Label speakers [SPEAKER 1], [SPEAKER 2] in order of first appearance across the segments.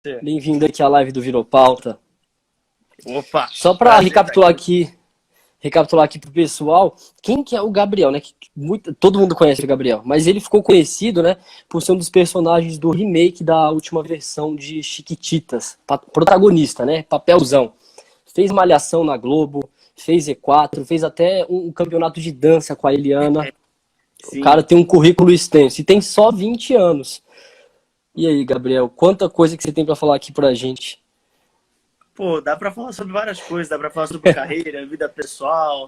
[SPEAKER 1] Bem-vindo aqui à live do Virou Pauta.
[SPEAKER 2] Opa!
[SPEAKER 1] Só para recapitular aqui pro pessoal, quem que é o Gabriel, né? Todo mundo conhece o Gabriel, mas ele ficou conhecido, né, por ser um dos personagens do remake da última versão de Chiquititas, protagonista, né? Papelzão. Fez Malhação na Globo, fez E4, fez até um campeonato de dança com a Eliana.
[SPEAKER 2] Sim.
[SPEAKER 1] O cara tem um currículo extenso e tem só 20 anos. E aí, Gabriel, quanta coisa que você tem para falar aqui pra gente?
[SPEAKER 2] Pô, dá pra falar sobre várias coisas, dá pra falar sobre carreira, vida pessoal,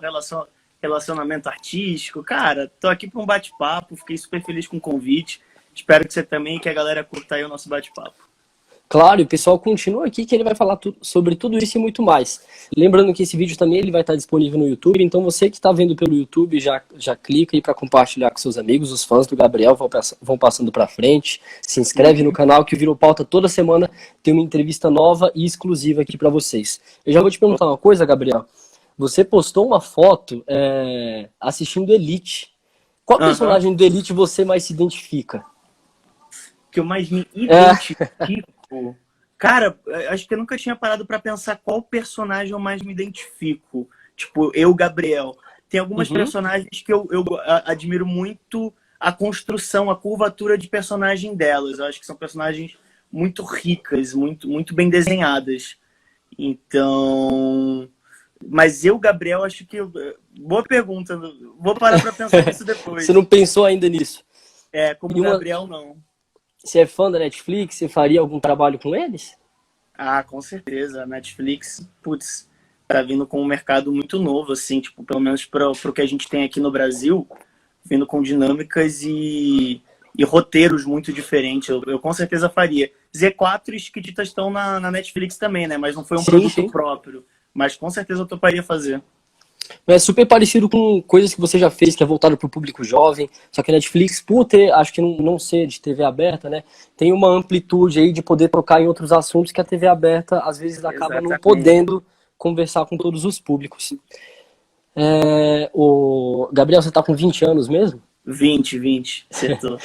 [SPEAKER 2] relacionamento artístico. Cara, tô aqui pra um bate-papo, fiquei super feliz com o convite. Espero que você também, que a galera curta aí o nosso bate-papo.
[SPEAKER 1] Claro, e o pessoal continua aqui que ele vai falar sobre tudo isso e muito mais. Lembrando que esse vídeo também ele vai estar disponível no YouTube, então você que está vendo pelo YouTube já clica aí para compartilhar com seus amigos, os fãs do Gabriel vão passando para frente. Se inscreve no canal que o Virou Pauta toda semana tem uma entrevista nova e exclusiva aqui para vocês. Eu já vou te perguntar uma coisa, Gabriel. Você postou uma foto assistindo Elite. Qual personagem do Elite você mais se identifica?
[SPEAKER 2] Que eu mais me identifico? Cara, acho que eu nunca tinha parado pra pensar qual personagem eu mais me identifico. Tipo, eu, Gabriel. Tem algumas personagens que eu admiro muito a construção, a curvatura de personagem delas. Eu acho que são personagens muito ricas, muito bem desenhadas. Então... Mas eu, Gabriel, acho que... Boa pergunta. Vou parar pra pensar nisso depois.
[SPEAKER 1] Você não pensou ainda nisso?
[SPEAKER 2] Como Gabriel, não.
[SPEAKER 1] Você é fã da Netflix? Você faria algum trabalho com eles?
[SPEAKER 2] Ah, com certeza. A Netflix, putz, tá vindo com um mercado muito novo, assim, tipo, pelo menos pro que a gente tem aqui no Brasil, vindo com dinâmicas e roteiros muito diferentes. Eu com certeza faria. Z4 e Chiquititas estão na Netflix também, né? Mas não foi um produto próprio. Mas com certeza eu toparia fazer.
[SPEAKER 1] É super parecido com coisas que você já fez, que é voltado para o público jovem, só que a Netflix, por ter, acho que não ser de TV aberta, né, tem uma amplitude aí de poder tocar em outros assuntos que a TV aberta, às vezes, acaba não podendo conversar com todos os públicos. Gabriel, você tá com 20 anos mesmo?
[SPEAKER 2] 20, acertou.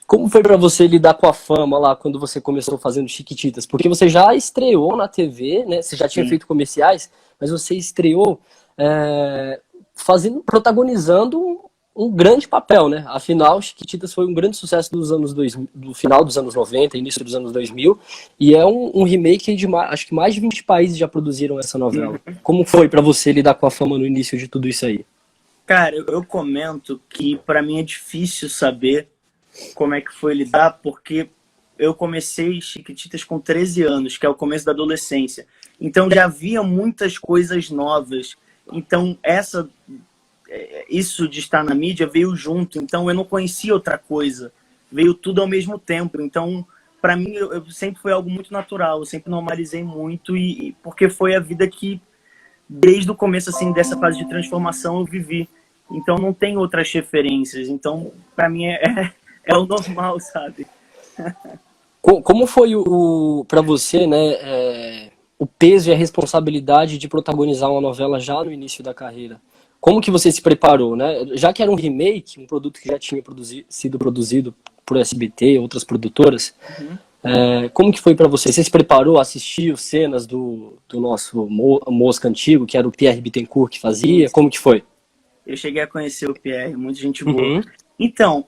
[SPEAKER 1] Como foi para você lidar com a fama lá, quando você começou fazendo Chiquititas? Porque você já estreou na TV, né, você já tinha feito comerciais, mas você estreou... protagonizando um grande papel, né? Afinal, Chiquititas foi um grande sucesso do final dos anos 90, início dos anos 2000, e é um remake de acho que mais de 20 países já produziram essa novela. Como foi para você lidar com a fama no início de tudo isso aí?
[SPEAKER 2] Cara, eu comento que para mim é difícil saber como é que foi lidar, porque eu comecei Chiquititas com 13 anos, que é o começo da adolescência. Então já havia muitas coisas novas. Então, isso de estar na mídia veio junto. Então, eu não conhecia outra coisa. Veio tudo ao mesmo tempo. Então, para mim, eu sempre foi algo muito natural. Eu sempre normalizei muito. Porque foi a vida que, desde o começo assim, dessa fase de transformação, eu vivi. Então, não tem outras referências. Então, para mim, é o normal, sabe?
[SPEAKER 1] Como foi para você, né, o peso e a responsabilidade de protagonizar uma novela já no início da carreira? Como que você se preparou, né? Já que era um remake, um produto que já tinha sido produzido por SBT e outras produtoras, como que foi para você? Você se preparou, assistiu cenas do nosso Mosca antigo, que era o Pierre Bittencourt que fazia? Como que foi?
[SPEAKER 2] Eu cheguei a conhecer o Pierre, muita gente boa. Então,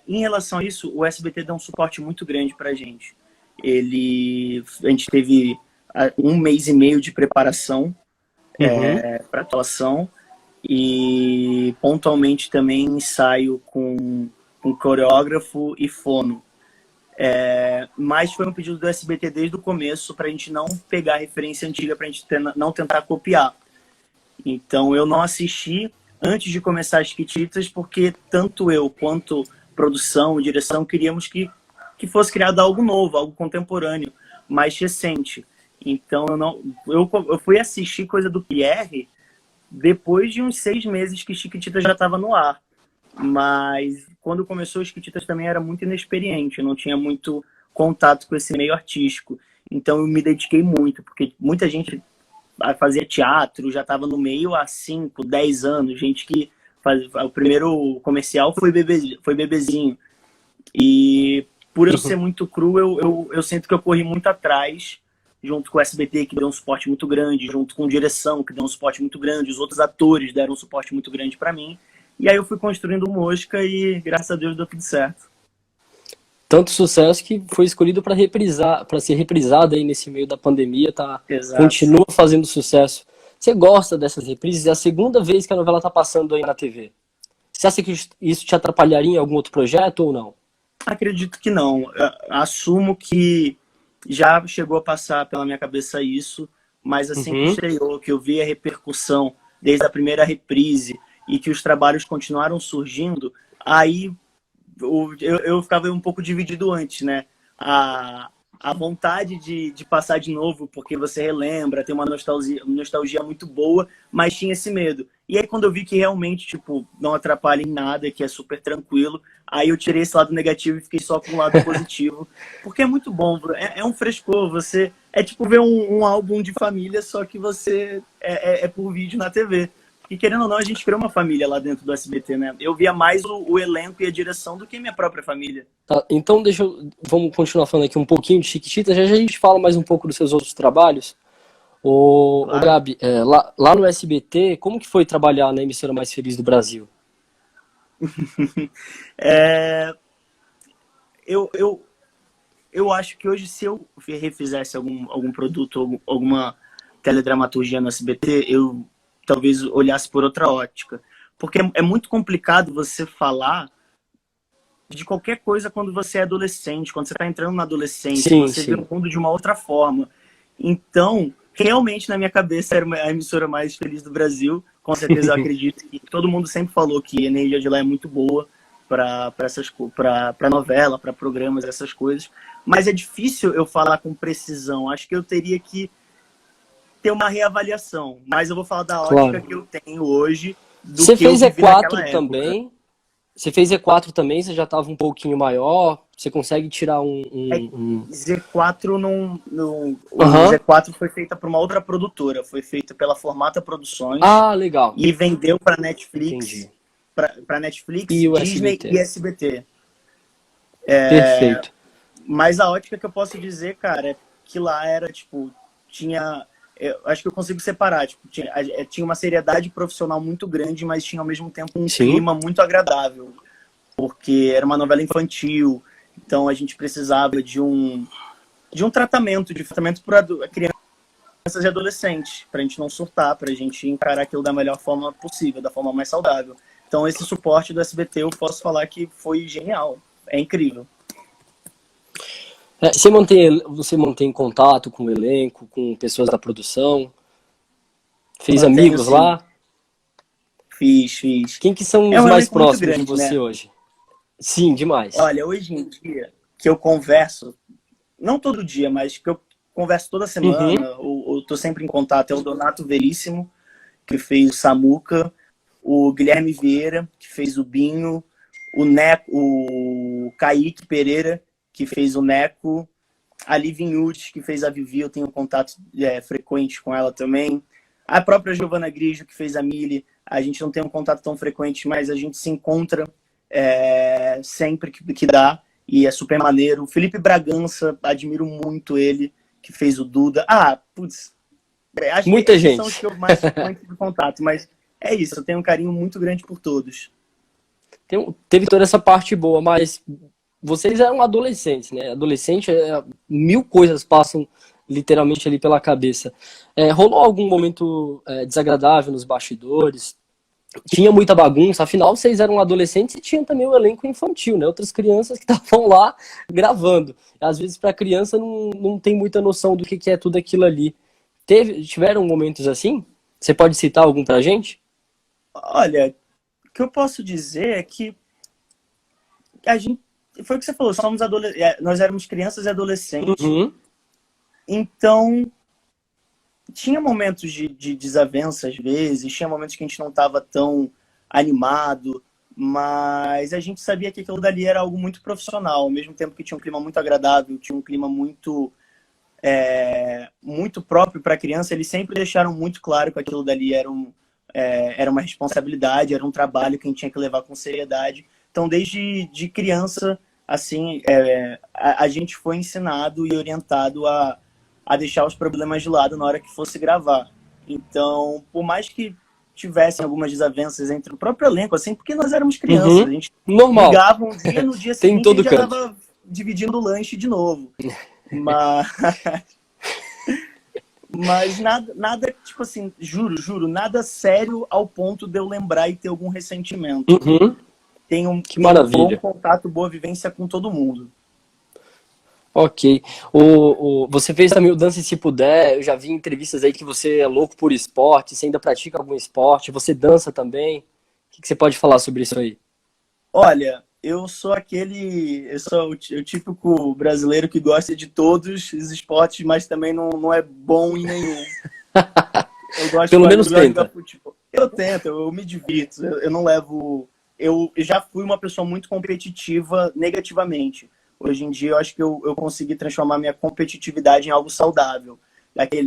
[SPEAKER 2] em relação a isso, o SBT deu um suporte muito grande pra gente. A gente teve 1 mês e meio de preparação para atuação e pontualmente também ensaio com coreógrafo e fono. Mas foi um pedido do SBT desde o começo para a gente não pegar a referência antiga, para a gente não tentar copiar. Então eu não assisti antes de começar as Chiquititas, porque tanto eu quanto produção, direção, queríamos que fosse criado algo novo, algo contemporâneo, mais recente. Então eu fui assistir coisa do Pierre depois de uns 6 meses que Chiquititas já estava no ar. Mas quando começou as Chiquititas também era muito inexperiente, eu não tinha muito contato com esse meio artístico. Então eu me dediquei muito, porque muita gente fazia teatro, já estava no meio há 5, 10 anos, gente que o primeiro comercial foi Bebezinho. E por eu ser muito cru, eu sinto que eu corri muito atrás, junto com o SBT, que deu um suporte muito grande, junto com direção, que deu um suporte muito grande, os outros atores deram um suporte muito grande para mim. E aí eu fui construindo o Mosca e, graças a Deus, deu tudo certo.
[SPEAKER 1] Tanto sucesso que foi escolhido para reprisar, para ser reprisado aí nesse meio da pandemia, tá?
[SPEAKER 2] Exato.
[SPEAKER 1] Continua fazendo sucesso. Você gosta dessas reprises? É a segunda vez que a novela tá passando aí na TV. Você acha que isso te atrapalharia em algum outro projeto ou não?
[SPEAKER 2] Acredito que não. Eu assumo que já chegou a passar pela minha cabeça isso, mas assim que estreou, que eu vi a repercussão desde a primeira reprise e que os trabalhos continuaram surgindo, aí eu ficava um pouco dividido antes, né? A vontade de passar de novo, porque você relembra, tem uma nostalgia muito boa, mas tinha esse medo. E aí quando eu vi que realmente, tipo, não atrapalha em nada, que é super tranquilo, aí eu tirei esse lado negativo e fiquei só com o lado positivo. Porque é muito bom, bro. É um frescor, você... É tipo ver um álbum de família, só que você é por vídeo na TV. E querendo ou não, a gente criou uma família lá dentro do SBT, né? Eu via mais o elenco e a direção do que minha própria família.
[SPEAKER 1] Tá, então vamos continuar falando aqui um pouquinho de Chiquititas, já a gente fala mais um pouco dos seus outros trabalhos. Claro. Gabi, lá no SBT, como que foi trabalhar na emissora mais feliz do Brasil?
[SPEAKER 2] Eu acho que hoje, se eu refizesse algum produto, alguma teledramaturgia no SBT, eu talvez olhasse por outra ótica. Porque é muito complicado você falar de qualquer coisa quando você é adolescente, quando você está entrando na adolescência, você vê o mundo de uma outra forma. Então, realmente, na minha cabeça, era a emissora mais feliz do Brasil. Com certeza, eu acredito que todo mundo sempre falou que a energia de lá é muito boa para novela, para programas, essas coisas. Mas é difícil eu falar com precisão. Acho que eu teria que ter uma reavaliação, mas eu vou falar da ótica que eu tenho hoje do
[SPEAKER 1] você
[SPEAKER 2] que eu
[SPEAKER 1] fez
[SPEAKER 2] vivi
[SPEAKER 1] E4 também? Você fez E4 também? Você já estava um pouquinho maior? Você consegue tirar
[SPEAKER 2] Z4 o Z4 foi feita por uma outra produtora, foi feita pela Formata Produções.
[SPEAKER 1] Ah, legal.
[SPEAKER 2] E vendeu para Netflix, para Netflix,
[SPEAKER 1] e o
[SPEAKER 2] Disney
[SPEAKER 1] SBT.
[SPEAKER 2] E SBT.
[SPEAKER 1] Perfeito.
[SPEAKER 2] Mas a ótica que eu posso dizer, cara, é que lá era tipo eu acho que eu consigo separar. Tipo, tinha uma seriedade profissional muito grande, mas tinha ao mesmo tempo um clima muito agradável. Porque era uma novela infantil, então a gente precisava de um tratamento para crianças e adolescentes, para a gente não surtar, para a gente encarar aquilo da melhor forma possível, da forma mais saudável. Então esse suporte do SBT eu posso falar que foi genial, é incrível.
[SPEAKER 1] Você mantém contato com o elenco, com pessoas da produção? Fez amigos
[SPEAKER 2] sim.
[SPEAKER 1] lá?
[SPEAKER 2] Fiz.
[SPEAKER 1] Quem que são os mais próximos de você hoje? Sim, demais.
[SPEAKER 2] Olha, hoje em dia, que eu converso, não todo dia, mas que eu converso toda semana, eu tô sempre em contato, é o Donato Veríssimo, que fez o Samuca, o Guilherme Vieira, que fez o Binho, o Kaique Pereira, que fez o Neco, a Livinhut, que fez a Vivi, eu tenho contato frequente com ela também. A própria Giovana Grigio, que fez a Mili, a gente não tem um contato tão frequente, mas a gente se encontra sempre que dá, e é super maneiro. O Felipe Bragança, admiro muito ele, que fez o Duda. Acho
[SPEAKER 1] muita
[SPEAKER 2] que
[SPEAKER 1] gente.
[SPEAKER 2] são os que eu mais tive contato, mas é isso, eu tenho um carinho muito grande por todos.
[SPEAKER 1] Teve toda essa parte boa, mas vocês eram adolescentes, né? Adolescente, 1000 coisas passam literalmente ali pela cabeça. Rolou algum momento desagradável nos bastidores? Tinha muita bagunça, afinal vocês eram adolescentes e tinham também o elenco infantil, né? Outras crianças que estavam lá gravando. Às vezes para criança não tem muita noção do que é tudo aquilo ali. Tiveram momentos assim? Você pode citar algum pra gente?
[SPEAKER 2] Olha, o que eu posso dizer é que a gente, foi o que você falou, nós éramos crianças e adolescentes. Então, tinha momentos de desavença às vezes, tinha momentos que a gente não estava tão animado, mas a gente sabia que aquilo dali era algo muito profissional, ao mesmo tempo que tinha um clima muito agradável, tinha um clima muito próprio para a criança. Eles sempre deixaram muito claro que aquilo dali era uma responsabilidade, era um trabalho que a gente tinha que levar com seriedade. Então, desde criança, assim, a gente foi ensinado e orientado a deixar os problemas de lado na hora que fosse gravar. Então, por mais que tivessem algumas desavenças entre o próprio elenco, assim, porque nós éramos crianças, a gente
[SPEAKER 1] Normal.
[SPEAKER 2] ligava um dia, no dia
[SPEAKER 1] Tem em
[SPEAKER 2] seguinte a
[SPEAKER 1] todo
[SPEAKER 2] gente já
[SPEAKER 1] canto.
[SPEAKER 2] estava dividindo o lanche de novo. Mas, mas nada, tipo assim, juro, nada sério ao ponto de eu lembrar e ter algum ressentimento.
[SPEAKER 1] Uhum. Que
[SPEAKER 2] Tenho bom
[SPEAKER 1] maravilha.
[SPEAKER 2] contato, boa vivência com todo mundo.
[SPEAKER 1] Ok. Você fez também o Dance Se Puder. Eu já vi em entrevistas aí que você é louco por esporte. Você ainda pratica algum esporte? Você dança também? O que você pode falar sobre isso aí?
[SPEAKER 2] Olha, eu sou o típico brasileiro que gosta de todos os esportes, mas também não é bom em nenhum. Eu gosto,
[SPEAKER 1] Pelo
[SPEAKER 2] eu
[SPEAKER 1] menos
[SPEAKER 2] gosto de jogar
[SPEAKER 1] tenta.
[SPEAKER 2] futebol. Eu tento, eu me divirto, eu não levo. Eu já fui uma pessoa muito competitiva negativamente. Hoje em dia, eu acho que eu consegui transformar minha competitividade em algo saudável.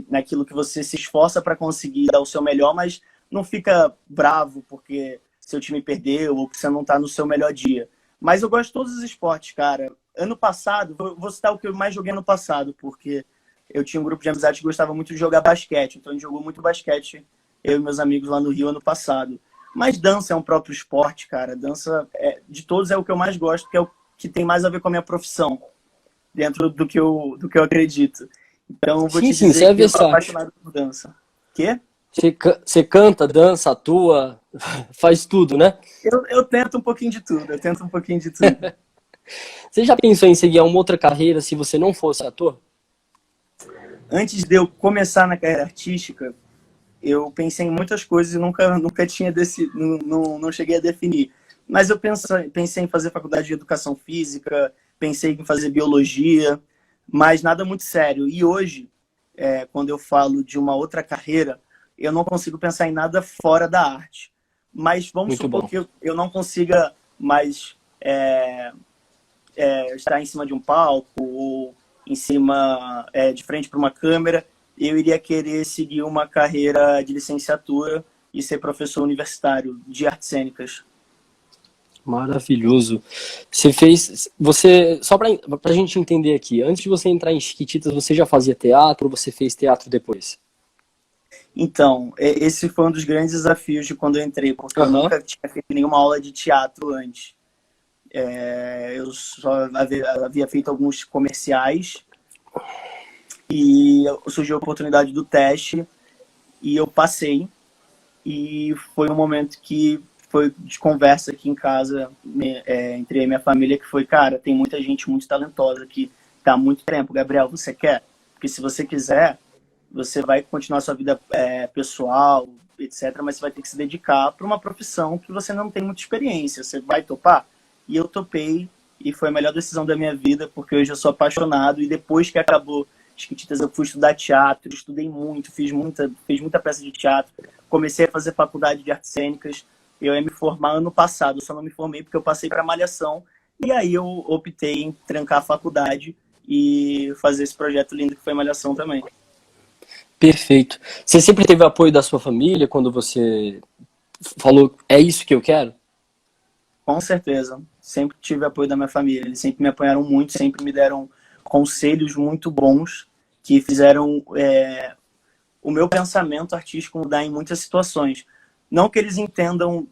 [SPEAKER 2] Naquilo que você se esforça para conseguir dar o seu melhor, mas não fica bravo porque seu time perdeu ou que você não está no seu melhor dia. Mas eu gosto de todos os esportes, cara. Ano passado, vou citar o que eu mais joguei ano passado, porque eu tinha um grupo de amizade que gostava muito de jogar basquete. Então a gente jogou muito basquete, eu e meus amigos lá no Rio ano passado. Mas dança é um próprio esporte, cara. Dança, de todos, é o que eu mais gosto, que é o que tem mais a ver com a minha profissão, dentro do que eu acredito. Então, eu vou
[SPEAKER 1] Sim,
[SPEAKER 2] te
[SPEAKER 1] sim, você
[SPEAKER 2] dizer
[SPEAKER 1] é
[SPEAKER 2] que eu sou
[SPEAKER 1] versátil.
[SPEAKER 2] apaixonado por dança. Quê?
[SPEAKER 1] Você canta, dança, atua, faz tudo, né?
[SPEAKER 2] Eu tento um pouquinho de tudo, eu tento um pouquinho de tudo.
[SPEAKER 1] Você já pensou em seguir uma outra carreira se você não fosse ator?
[SPEAKER 2] Antes de eu começar na carreira artística, eu pensei em muitas coisas e nunca tinha decidido, não cheguei a definir. Mas eu pensei em fazer faculdade de educação física, pensei em fazer biologia, mas nada muito sério. E hoje, quando eu falo de uma outra carreira, eu não consigo pensar em nada fora da arte. Mas vamos
[SPEAKER 1] Muito
[SPEAKER 2] supor
[SPEAKER 1] bom.
[SPEAKER 2] que eu não consiga mais estar em cima de um palco ou em cima, de frente para uma câmera. Eu iria querer seguir uma carreira de licenciatura e ser professor universitário de artes cênicas.
[SPEAKER 1] Maravilhoso. Só pra gente entender aqui, antes de você entrar em Chiquititas, você já fazia teatro ou você fez teatro depois?
[SPEAKER 2] Então, esse foi um dos grandes desafios de quando eu entrei, porque eu
[SPEAKER 1] Aham.
[SPEAKER 2] nunca tinha feito nenhuma aula de teatro antes. Eu só havia feito alguns comerciais e surgiu a oportunidade do teste e eu passei. E foi um momento que foi de conversa aqui em casa, entre eu e minha família, que foi, cara, tem muita gente muito talentosa que tá há muito tempo. Gabriel, você quer? Porque se você quiser, você vai continuar sua vida pessoal, etc., mas você vai ter que se dedicar para uma profissão que você não tem muita experiência. Você vai topar? E eu topei, e foi a melhor decisão da minha vida, porque hoje eu sou apaixonado, e depois que acabou Chiquititas, eu fui estudar teatro, estudei muito, fiz muita peça de teatro, comecei a fazer faculdade de artes cênicas, eu ia me formar ano passado, eu só não me formei porque eu passei para Malhação, e aí eu optei em trancar a faculdade e fazer esse projeto lindo que foi Malhação também.
[SPEAKER 1] Perfeito. Você sempre teve apoio da sua família quando você falou, é isso que eu quero?
[SPEAKER 2] Com certeza, sempre tive apoio da minha família, eles sempre me apoiaram muito, sempre me deram conselhos muito bons que fizeram o meu pensamento artístico mudar em muitas situações. Não que eles entendam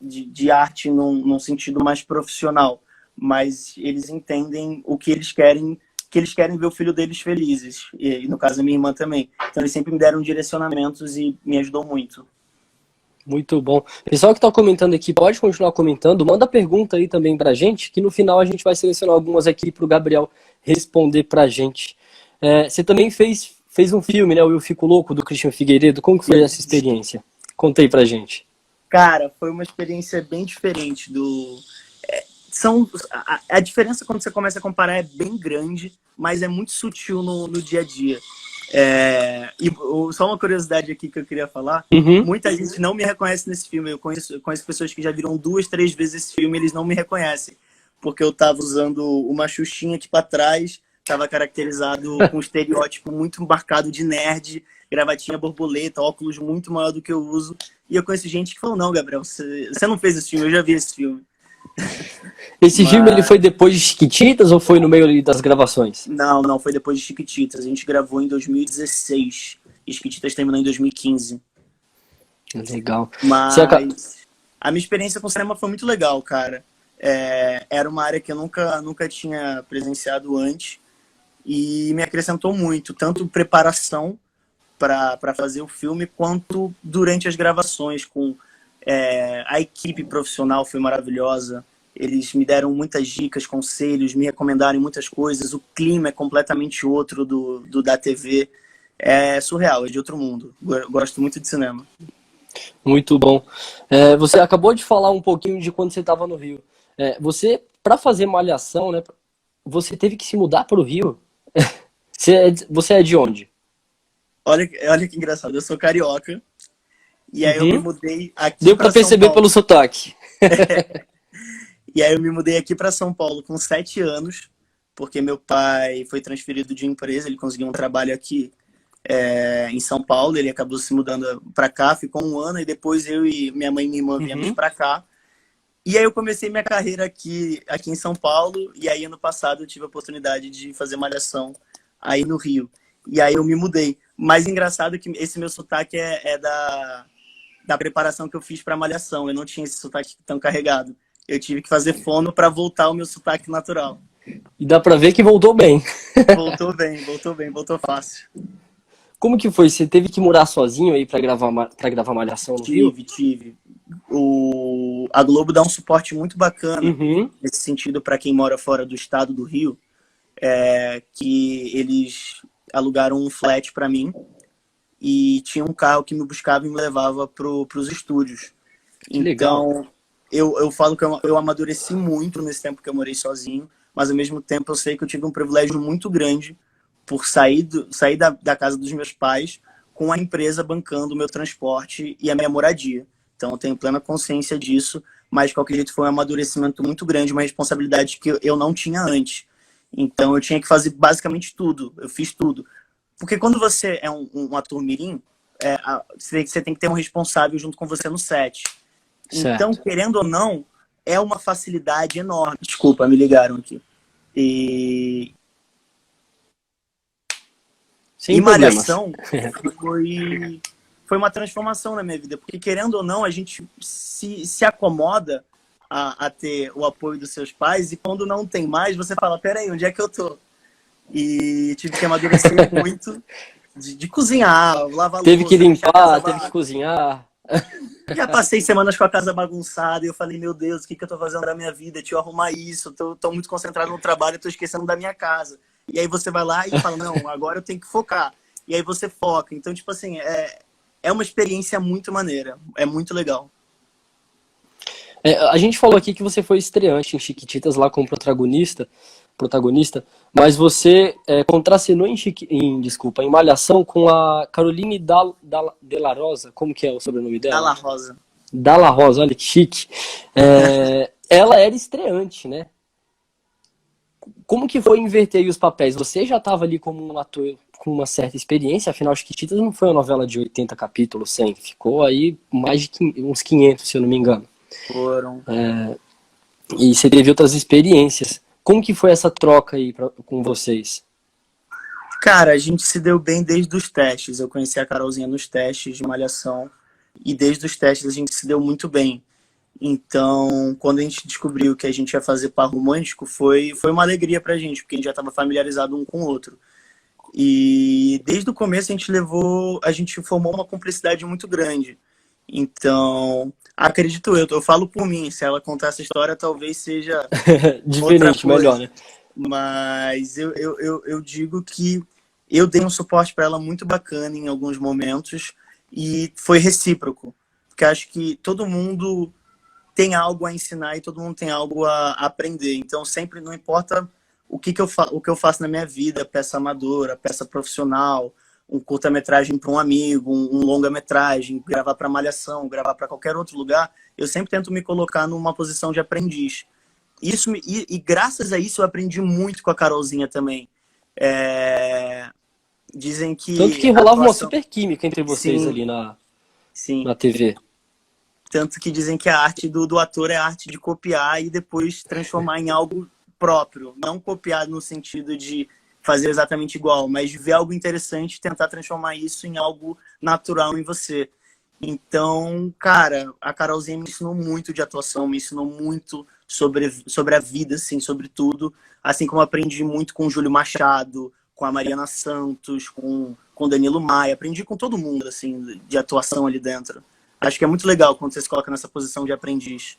[SPEAKER 2] de arte num sentido mais profissional, mas eles entendem o que eles querem ver o filho deles felizes, e no caso a minha irmã também. Então eles sempre me deram direcionamentos e me ajudou muito.
[SPEAKER 1] Muito bom. Pessoal que está comentando aqui, pode continuar comentando. Manda pergunta aí também pra gente, que no final a gente vai selecionar algumas aqui pro Gabriel responder pra gente. Você também fez um filme, né? O Eu Fico Louco, do Christian Figueiredo. Como que foi essa experiência? Conta aí pra gente.
[SPEAKER 2] Cara, foi uma experiência bem diferente a diferença quando você começa a comparar é bem grande, mas é muito sutil no dia a dia. Só uma curiosidade aqui que eu queria falar.
[SPEAKER 1] Uhum.
[SPEAKER 2] Muita gente não me reconhece nesse filme. Eu conheço pessoas que já viram 2, 3 vezes esse filme e eles não me reconhecem. Porque eu tava usando uma xuxinha aqui para trás, tava caracterizado com um estereótipo muito marcado de nerd, gravatinha borboleta, óculos muito maior do que eu uso. E eu conheço gente que falou, não, Gabriel, você não fez esse filme, eu já vi esse filme.
[SPEAKER 1] Esse filme ele foi depois de Chiquititas ou foi no meio ali das gravações?
[SPEAKER 2] Não, não, foi depois de Chiquititas. A gente gravou em 2016 e Chiquititas terminou em 2015.
[SPEAKER 1] Legal.
[SPEAKER 2] Mas a minha experiência com cinema foi muito legal, cara. Era uma área que eu nunca tinha presenciado antes e me acrescentou muito, tanto preparação para fazer o filme, quanto durante as gravações. A equipe profissional foi maravilhosa. Eles me deram muitas dicas, conselhos, me recomendaram muitas coisas. O clima é completamente outro da TV. É surreal, é de outro mundo. Gosto muito de cinema.
[SPEAKER 1] Muito bom. Você acabou de falar um pouquinho de quando você estava no Rio. Você, para fazer Malhação, né, você teve que se mudar para o Rio? Você é de onde?
[SPEAKER 2] Olha que engraçado, eu sou carioca. E aí eu me mudei aqui.
[SPEAKER 1] Deu para perceber pelo sotaque.
[SPEAKER 2] E aí eu me mudei aqui para São Paulo com 7 anos, porque meu pai foi transferido de empresa, ele conseguiu um trabalho aqui em São Paulo, ele acabou se mudando para cá, ficou 1 ano, e depois eu e minha mãe e minha irmã viemos para cá. E aí eu comecei minha carreira aqui em São Paulo, e aí ano passado eu tive a oportunidade de fazer Malhação aí no Rio. E aí eu me mudei. Mas engraçado que esse meu sotaque é da preparação que eu fiz para Malhação, eu não tinha esse sotaque tão carregado. Eu tive que fazer fono para voltar ao meu sotaque natural.
[SPEAKER 1] E dá para ver que voltou bem.
[SPEAKER 2] Voltou bem, voltou fácil.
[SPEAKER 1] Como que foi? Você teve que morar sozinho aí para gravar Malhação no Rio?
[SPEAKER 2] Tive. A Globo dá um suporte muito bacana nesse sentido para quem mora fora do estado do Rio, que eles alugaram um flat para mim e tinha um carro que me buscava e me levava para os estúdios.
[SPEAKER 1] Que legal.
[SPEAKER 2] Então, eu falo que eu amadureci muito nesse tempo que eu morei sozinho, mas ao mesmo tempo eu sei que eu tive um privilégio muito grande por sair da casa dos meus pais com a empresa bancando o meu transporte e a minha moradia. Então eu tenho plena consciência disso, mas de qualquer jeito foi um amadurecimento muito grande, uma responsabilidade que eu não tinha antes. Então eu tinha que fazer basicamente tudo, eu fiz tudo. Porque quando você é um ator mirim, você tem que ter um responsável junto com você no set.
[SPEAKER 1] Certo.
[SPEAKER 2] Então, querendo ou não, é uma facilidade enorme. Desculpa, me ligaram aqui. E Malhação foi uma transformação na minha vida. Porque, querendo ou não, a gente se acomoda a ter o apoio dos seus pais. E quando não tem mais, você fala, peraí, onde é que eu tô? E tive que amadurecer muito de cozinhar, lavar louça.
[SPEAKER 1] Teve que limpar, teve que cozinhar.
[SPEAKER 2] Já passei semanas com a casa bagunçada e eu falei, meu Deus, o que eu tô fazendo da minha vida? Deixa eu arrumar isso, tô muito concentrado no trabalho, tô esquecendo da minha casa. E aí você vai lá e fala, não, agora eu tenho que focar. E aí você foca. Então, tipo assim, é uma experiência muito maneira, é muito legal.
[SPEAKER 1] A gente falou aqui que você foi estreante em Chiquititas lá como protagonista, mas você contracenou em Malhação com a Caroline Dalla Rosa, como que é o sobrenome dela? Dalla Rosa, olha que chique. Ela era estreante, né? Como que foi inverter aí os papéis? Você já estava ali como um ator com uma certa experiência, afinal Chiquititas não foi uma novela de 80 capítulos, 100, ficou aí mais de uns 500, se eu não me engano.
[SPEAKER 2] Foram.
[SPEAKER 1] E você teve outras experiências. Como que foi essa troca aí com vocês?
[SPEAKER 2] Cara, a gente se deu bem desde os testes. Eu conheci a Carolzinha nos testes de Malhação e desde os testes a gente se deu muito bem. Então, quando a gente descobriu que a gente ia fazer par romântico, foi uma alegria pra gente, porque a gente já estava familiarizado um com o outro. E desde o começo a gente formou uma cumplicidade muito grande. Então, acredito eu falo por mim, se ela contar essa história talvez seja
[SPEAKER 1] diferente, melhor, né?
[SPEAKER 2] Mas eu digo que eu dei um suporte para ela muito bacana em alguns momentos e foi recíproco. Porque acho que todo mundo tem algo a ensinar e todo mundo tem algo a aprender. Então, sempre, não importa o que eu faço na minha vida, peça amadora, peça profissional, um curta-metragem para um amigo, um longa-metragem, gravar para Malhação, gravar para qualquer outro lugar, eu sempre tento me colocar numa posição de aprendiz. E graças a isso eu aprendi muito com a Carolzinha também. Dizem que...
[SPEAKER 1] Tanto que rolava uma super química entre vocês ali na
[SPEAKER 2] sim.
[SPEAKER 1] TV.
[SPEAKER 2] Tanto que dizem que a arte do ator é a arte de copiar e depois transformar em algo próprio. Não copiar no sentido de fazer exatamente igual, mas de ver algo interessante e tentar transformar isso em algo natural em você. Então, cara, a Carolzinha me ensinou muito de atuação, me ensinou muito sobre a vida, assim, sobre tudo. Assim como aprendi muito com o Júlio Machado, com a Mariana Santos, com o Danilo Maia. Aprendi com todo mundo, assim, de atuação ali dentro. Acho que é muito legal quando você se coloca nessa posição de aprendiz.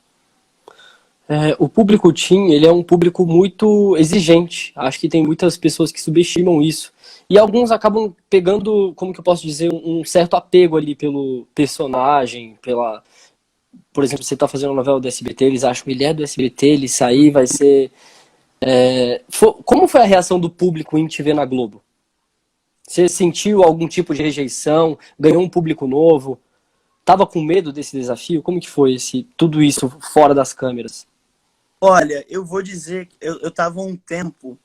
[SPEAKER 1] O público teen, ele é um público muito exigente. Acho que tem muitas pessoas que subestimam isso. E alguns acabam pegando, como que eu posso dizer, um certo apego ali pelo personagem, por exemplo, você está fazendo uma novela do SBT, eles acham que ele é do SBT, ele sair vai ser... Como foi a reação do público em te ver na Globo? Você sentiu algum tipo de rejeição? Ganhou um público novo? Tava com medo desse desafio? Como que foi tudo isso fora das câmeras?
[SPEAKER 2] Olha, eu vou dizer que eu tava um tempo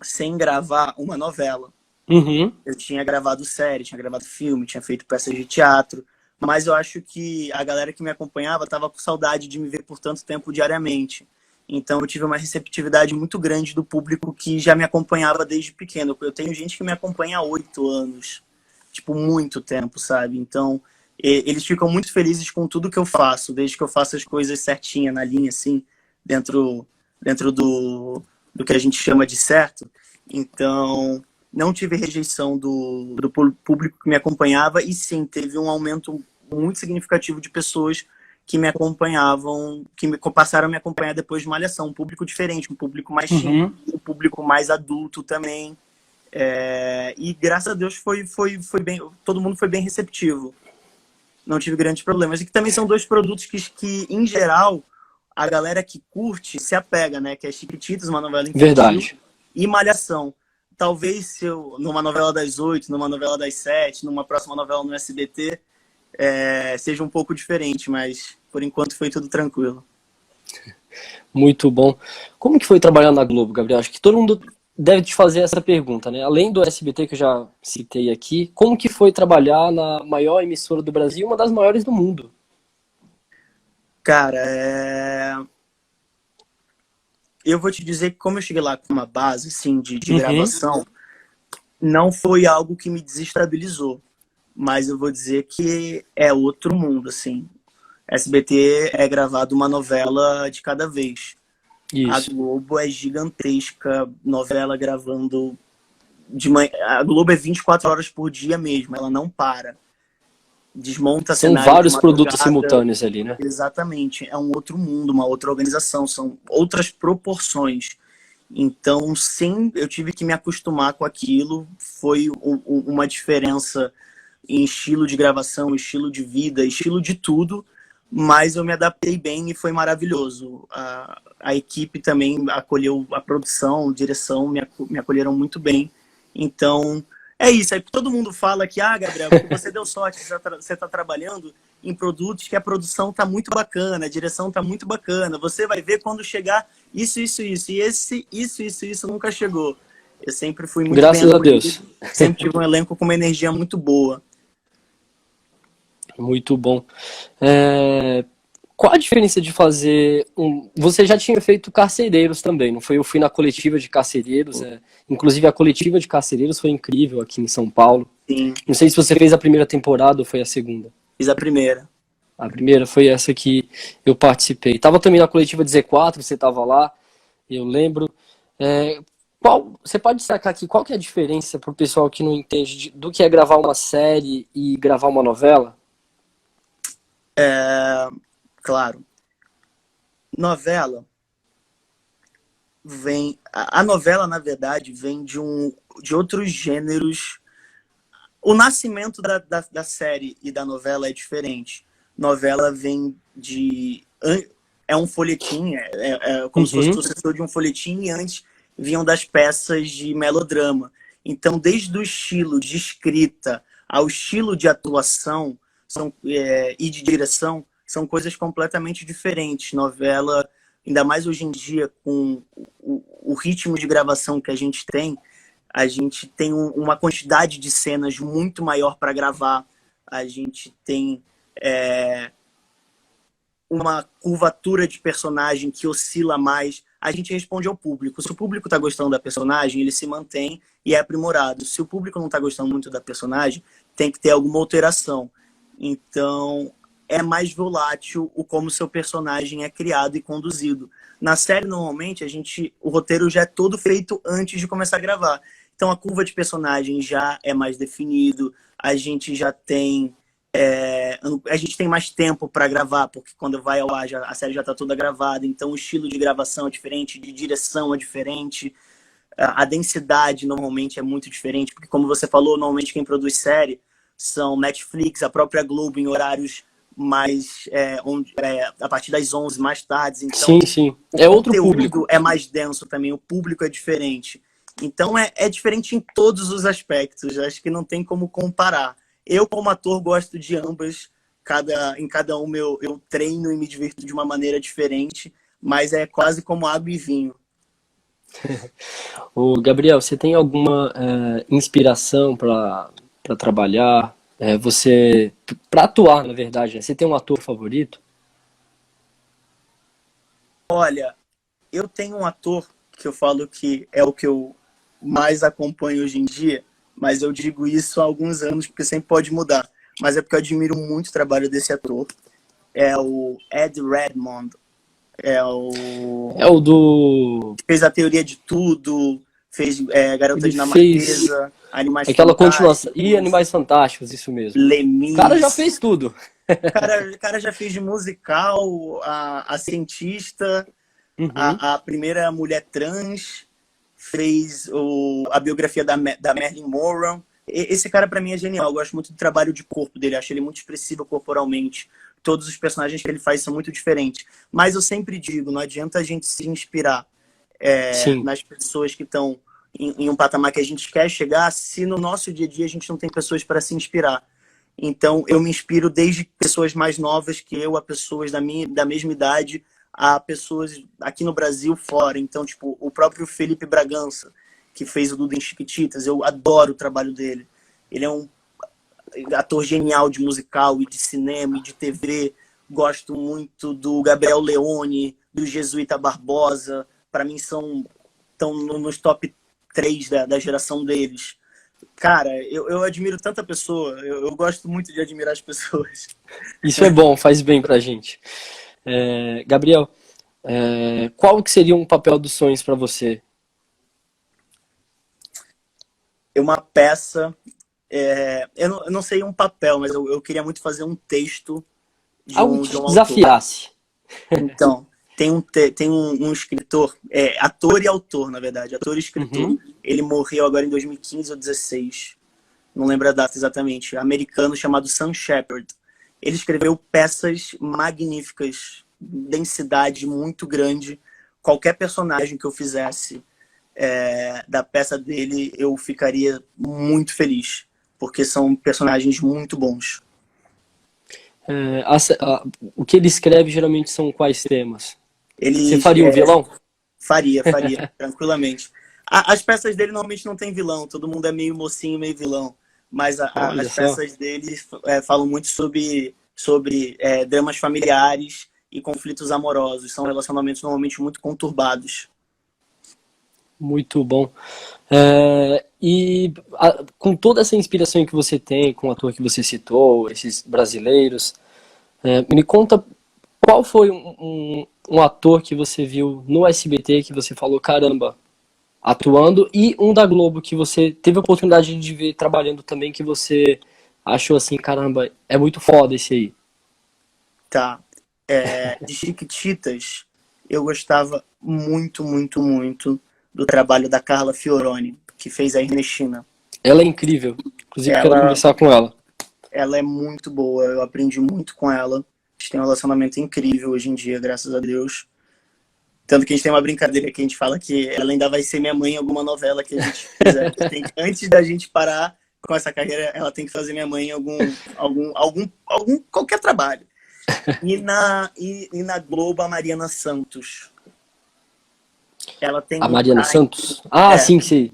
[SPEAKER 2] sem gravar uma novela.
[SPEAKER 1] Uhum.
[SPEAKER 2] Eu tinha gravado série, tinha gravado filme, tinha feito peças de teatro, mas eu acho que a galera que me acompanhava estava com saudade de me ver por tanto tempo diariamente. Então eu tive uma receptividade muito grande do público que já me acompanhava desde pequeno. Eu tenho gente que me acompanha há 8 anos, tipo, muito tempo, sabe? Então eles ficam muito felizes com tudo que eu faço, desde que eu faço as coisas certinha, na linha, assim, dentro do que a gente chama de certo. Então, não tive rejeição do público que me acompanhava e sim, teve um aumento muito significativo de pessoas que me acompanhavam, passaram a me acompanhar depois de Malhação. Um público diferente, um público mais
[SPEAKER 1] Uhum.
[SPEAKER 2] um público mais adulto também. E graças a Deus foi bem, todo mundo foi bem receptivo. Não tive grandes problemas. E que também são dois produtos que em geral, a galera que curte se apega, né? Que é Chiquititas, uma novela infantil,
[SPEAKER 1] Verdade.
[SPEAKER 2] e Malhação. Talvez se eu, numa novela das 8, numa novela das 7, numa próxima novela no SBT, seja um pouco diferente, mas por enquanto foi tudo tranquilo.
[SPEAKER 1] Muito bom. Como que foi trabalhar na Globo, Gabriel? Acho que todo mundo deve te fazer essa pergunta, né? Além do SBT que eu já citei aqui, como que foi trabalhar na maior emissora do Brasil, uma das maiores do mundo?
[SPEAKER 2] Cara, eu vou te dizer que como eu cheguei lá com uma base assim, de gravação, não foi algo que me desestabilizou. Mas eu vou dizer que é outro mundo, assim. SBT é gravado uma novela de cada vez.
[SPEAKER 1] Isso.
[SPEAKER 2] A Globo é gigantesca, novela gravando de manhã. A Globo é 24 horas por dia mesmo, ela não para. Desmonta
[SPEAKER 1] São
[SPEAKER 2] cenário de
[SPEAKER 1] vários produtos
[SPEAKER 2] madrugada.
[SPEAKER 1] simultâneos ali, né?
[SPEAKER 2] Exatamente, é um outro mundo, uma outra organização, são outras proporções. Então, sim, eu tive que me acostumar com aquilo, foi uma diferença em estilo de gravação, estilo de vida, estilo de tudo, mas eu me adaptei bem e foi maravilhoso. A equipe também acolheu, a produção, a direção me acolheram muito bem. Então, é isso. Aí todo mundo fala que, Gabriel, você deu sorte, você está trabalhando em produtos que a produção está muito bacana, a direção está muito bacana. Você vai ver quando chegar isso. E isso nunca chegou. Eu sempre fui muito
[SPEAKER 1] Graças
[SPEAKER 2] bem
[SPEAKER 1] a Deus.
[SPEAKER 2] Sempre tive um elenco com uma energia muito boa.
[SPEAKER 1] Muito bom. Qual a diferença de fazer Você já tinha feito Carcereiros também, não foi? Eu fui na coletiva de Carcereiros, inclusive a coletiva de Carcereiros foi incrível aqui em São Paulo.
[SPEAKER 2] Sim.
[SPEAKER 1] Não sei se você fez a primeira temporada ou foi a segunda.
[SPEAKER 2] Fiz a primeira.
[SPEAKER 1] A primeira foi essa que eu participei. Tava também na coletiva de Z4, você tava lá, eu lembro. Você pode destacar aqui qual que é a diferença para o pessoal que não entende do que é gravar uma série e gravar uma novela?
[SPEAKER 2] Claro. Novela vem... A novela, na verdade, vem de outros gêneros. O nascimento da série e da novela é diferente. Novela vem de... É um folhetim, como se fosse o sucessor de um folhetim, e antes vinham das peças de melodrama. Então, desde o estilo de escrita ao estilo de atuação e de direção, são coisas completamente diferentes. Novela, ainda mais hoje em dia, com o ritmo de gravação que a gente tem uma quantidade de cenas muito maior para gravar. a gente tem uma curvatura de personagem que oscila mais. A gente responde ao público. Se o público está gostando da personagem, ele se mantém e é aprimorado. Se o público não está gostando muito da personagem, tem que ter alguma alteração. Então, é mais volátil o como seu personagem é criado e conduzido. Na série, normalmente, o roteiro já é todo feito antes de começar a gravar. Então, a curva de personagem já é mais definido, a gente já tem... a gente tem mais tempo para gravar, porque quando vai ao ar a série já está toda gravada, então o estilo de gravação é diferente, de direção é diferente, a densidade normalmente é muito diferente, porque como você falou, normalmente quem produz série são Netflix, a própria Globo em horários mais a partir das 11 mais tarde, então
[SPEAKER 1] Sim.
[SPEAKER 2] É
[SPEAKER 1] outro público,
[SPEAKER 2] é mais denso também, o público é diferente, então é diferente em todos os aspectos, acho que não tem como comparar. Eu, como ator, gosto de ambas. Em cada uma eu treino e me divirto de uma maneira diferente, mas é quase como água e vinho.
[SPEAKER 1] O Gabriel, você tem alguma inspiração para trabalhar? Para atuar, na verdade, né? Você tem um ator favorito?
[SPEAKER 2] Olha, eu tenho um ator que eu falo que é o que eu mais acompanho hoje em dia, mas eu digo isso há alguns anos, porque sempre pode mudar. Mas é porque eu admiro muito o trabalho desse ator. É o Ed Redmond. É
[SPEAKER 1] o do...
[SPEAKER 2] Fez A Teoria de Tudo, fez Garota
[SPEAKER 1] Ele fez
[SPEAKER 2] Dinamarquesa, Animais
[SPEAKER 1] aquela
[SPEAKER 2] Fantásticos.
[SPEAKER 1] continuação. E Animais Fantásticos, isso mesmo.
[SPEAKER 2] Lemis.
[SPEAKER 1] O cara já fez tudo.
[SPEAKER 2] O cara já fez de musical, a cientista,
[SPEAKER 1] Uhum.
[SPEAKER 2] a primeira mulher trans, fez a biografia da Marilyn Monroe. Esse cara, pra mim, é genial. Eu gosto muito do trabalho de corpo dele. Acho ele muito expressivo corporalmente. Todos os personagens que ele faz são muito diferentes. Mas eu sempre digo, não adianta a gente se inspirar
[SPEAKER 1] Sim.
[SPEAKER 2] nas pessoas que estão em um patamar que a gente quer chegar, se no nosso dia a dia a gente não tem pessoas para se inspirar. Então, eu me inspiro desde pessoas mais novas que eu, a pessoas da mesma idade, a pessoas aqui no Brasil, fora. Então, tipo, o próprio Felipe Bragança, que fez o Duda em Chiquititas, eu adoro o trabalho dele. Ele é um ator genial de musical e de cinema e de TV. Gosto muito do Gabriel Leone, do Jesuíta Barbosa. Para mim, estão nos top 3 da geração deles. Cara, eu admiro tanta pessoa. Eu gosto muito de admirar as pessoas.
[SPEAKER 1] Isso é bom, faz bem pra gente. Gabriel, qual que seria um papel dos sonhos para você?
[SPEAKER 2] Uma peça... eu não sei um papel, mas eu queria muito fazer um texto de
[SPEAKER 1] Algo que
[SPEAKER 2] de
[SPEAKER 1] te
[SPEAKER 2] um
[SPEAKER 1] desafiasse.
[SPEAKER 2] autor. Então, tem um escritor, ator e autor, na verdade, ator e escritor.
[SPEAKER 1] Uhum.
[SPEAKER 2] Ele morreu agora em 2015 ou 2016, não lembro a data exatamente, americano, chamado Sam Shepard. Ele escreveu peças magníficas, densidade muito grande. Qualquer personagem que eu fizesse da peça dele, eu ficaria muito feliz, porque são personagens muito bons.
[SPEAKER 1] O que ele escreve geralmente são quais temas?
[SPEAKER 2] Ele
[SPEAKER 1] Você faria um vilão?
[SPEAKER 2] faria, tranquilamente. As peças dele normalmente não tem vilão, todo mundo é meio mocinho, meio vilão. Mas
[SPEAKER 1] Olha
[SPEAKER 2] as
[SPEAKER 1] só.
[SPEAKER 2] peças dele falam muito sobre dramas familiares e conflitos amorosos. São relacionamentos normalmente muito conturbados.
[SPEAKER 1] Muito bom. Com toda essa inspiração que você tem, com o ator que você citou, esses brasileiros, me conta qual foi um ator que você viu no SBT que você falou, caramba, atuando, e um da Globo que você teve a oportunidade de ver trabalhando também, que você achou assim, caramba, é muito foda esse aí.
[SPEAKER 2] Tá. De Chiquititas, eu gostava muito, muito, muito do trabalho da Carla Fioroni, que fez a Ernestina.
[SPEAKER 1] Ela é incrível, inclusive quero
[SPEAKER 2] Ela,
[SPEAKER 1] conversar com ela.
[SPEAKER 2] ela é muito boa, eu aprendi muito com ela. A gente tem um relacionamento incrível hoje em dia, graças a Deus. Tanto que a gente tem uma brincadeira que a gente fala que ela ainda vai ser minha mãe em alguma novela que a gente fizer. Antes da gente parar com essa carreira, ela tem que fazer minha mãe em qualquer trabalho. E na Globo, a Mariana Santos. Ela tem
[SPEAKER 1] A Mariana Santos? Sim, sim.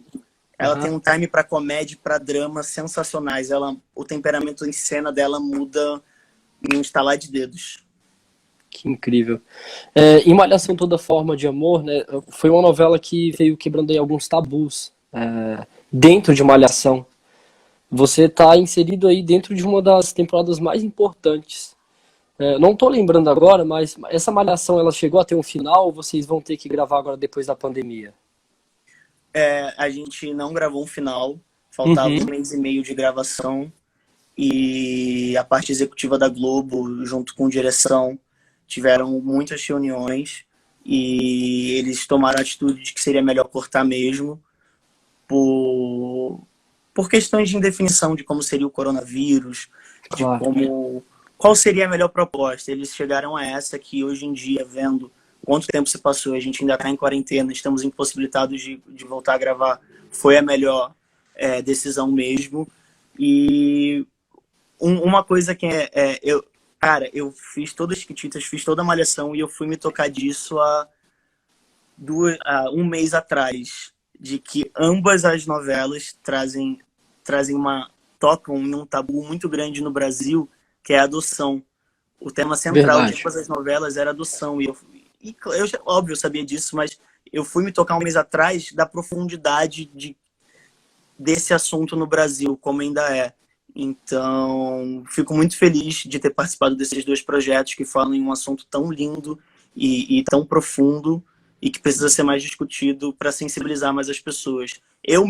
[SPEAKER 2] Ela tem um time para comédia e para drama sensacionais. O temperamento em cena dela muda em um estalar de dedos.
[SPEAKER 1] Que incrível. Em Malhação Toda Forma de Amor, né, foi uma novela que veio quebrando aí alguns tabus dentro de Malhação. Você está inserido aí dentro de uma das temporadas mais importantes. Não estou lembrando agora, mas essa Malhação ela chegou a ter um final ou vocês vão ter que gravar agora depois da pandemia?
[SPEAKER 2] A gente não gravou um final, faltava um mês e meio de gravação e a parte executiva da Globo, junto com direção, tiveram muitas reuniões e eles tomaram a atitude de que seria melhor cortar mesmo por questões de indefinição de como seria o coronavírus,
[SPEAKER 1] Claro.
[SPEAKER 2] qual seria a melhor proposta. Eles chegaram a essa que hoje em dia, vendo quanto tempo se passou, a gente ainda está em quarentena, estamos impossibilitados de voltar a gravar, foi a melhor decisão mesmo. E uma coisa que eu fiz todas as Chiquititas, fiz toda a Malhação e eu fui me tocar disso há um mês atrás, de que ambas as novelas tocam em um tabu muito grande no Brasil, que é a adoção. O tema central
[SPEAKER 1] Verdade.
[SPEAKER 2] de ambas as novelas era adoção. Óbvio, eu sabia disso, mas eu fui me tocar um mês atrás da profundidade desse assunto no Brasil, como ainda é. Então, fico muito feliz de ter participado desses dois projetos que falam em um assunto tão lindo e tão profundo e que precisa ser mais discutido para sensibilizar mais as pessoas. Eu